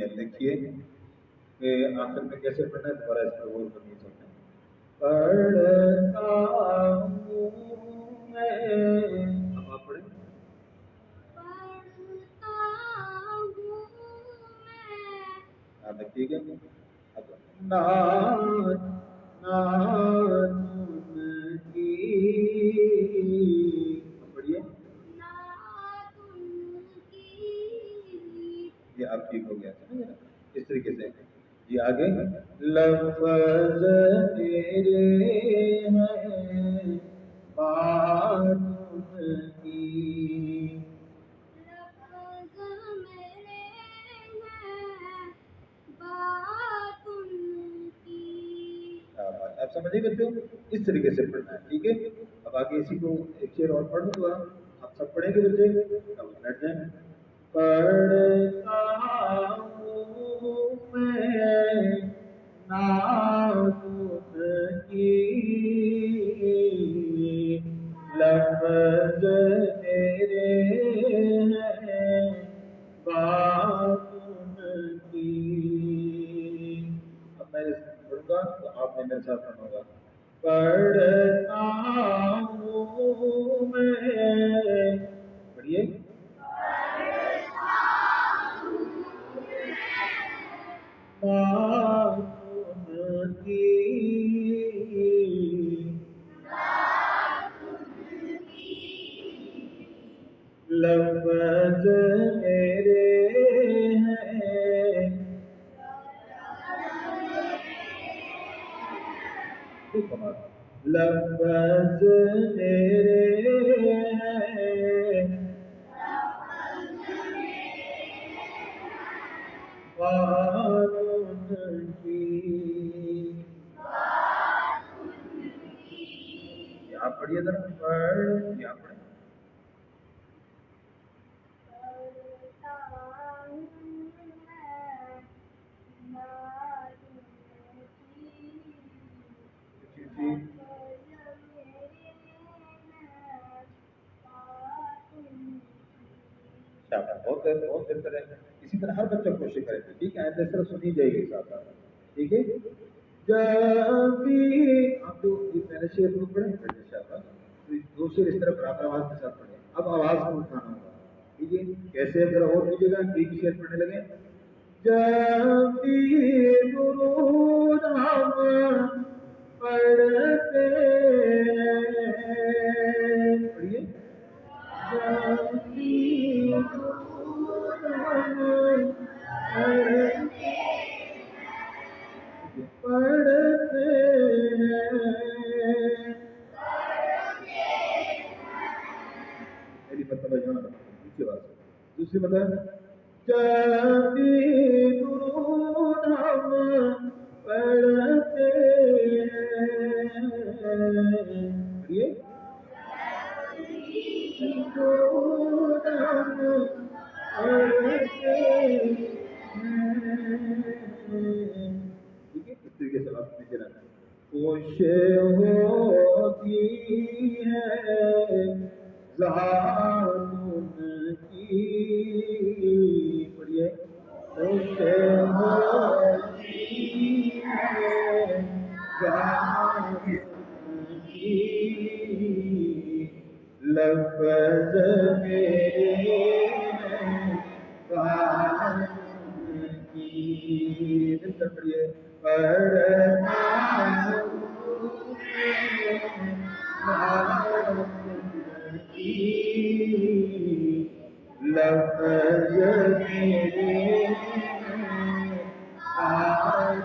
है। देखिए कि आखिर में कैसे पढ़ना है, दोबारा इस पर गौर करनी चाहिए। पढ़ता हूँ मैं, अब आप पढ़ें। हाँ देखिएगा, अब नात की, पढ़िए, ये आप ठीक हो गया, समझ ना इस तरीके से। जी आगे, लफ्ज़ तेरे हैं बात की, आप समझे बच्चों, इस तरीके से पढ़ना है, ठीक है। अब आगे इसी को एक शेर और पढ़ दूंगा, आप सब पढ़ेंगे बच्चे, अब बैठ जाए। पढ़ता हूँ मैं नाज़ुक की, लफ्ज़ तेरे हैं बातुन की। अब मैं पढ़ूंगा तो आपने मेरे साथ पढ़ूंगा। पढ़ता हूँ मैं, पढ़िए, बातुन की, लफ्ज़ मेरे हैं, लफ्ज़ मेरे हैं बातुन की। आप पढ़िए जरा, पढ़, आप पढ़े। बहुत बेहतर है, इसी तरह हर बच्चा कोशिश करेगा, ठीक है। इस तरह सुनी जाएगी साथ साथ, ठीक है। जब भी आप जो ये पहले शेर को पढ़े, दो शेर इस तरह बराबर आवाज के साथ पढ़े। अब आवाज को उठाना होगा, ठीक है। कैसे अगर और कीजिएगा, एक शेर पढ़ने लगे। जब भी दुरूद हम पढ़ते, पढ़िए, जब भी दुरूद हम पढ़ते मेरी मतलब यहाँ दूसरी बात, दूसरी मतलब, जब भी दुरूद हम पढ़ते हैं, दुरूद हम पढ़ते हैं, ठीक है। इस तरीके से आप नीचे रहना है। कोशिश होती है ज़ातुन की, पढ़िए, कोशिश होती है ज़ातुन की, लफ्ज़ मेरे हैं बातुन की। मिलकर पढ़िए, पढ़ता हूँ की, लफ्ज़ मेरे हैं बातुन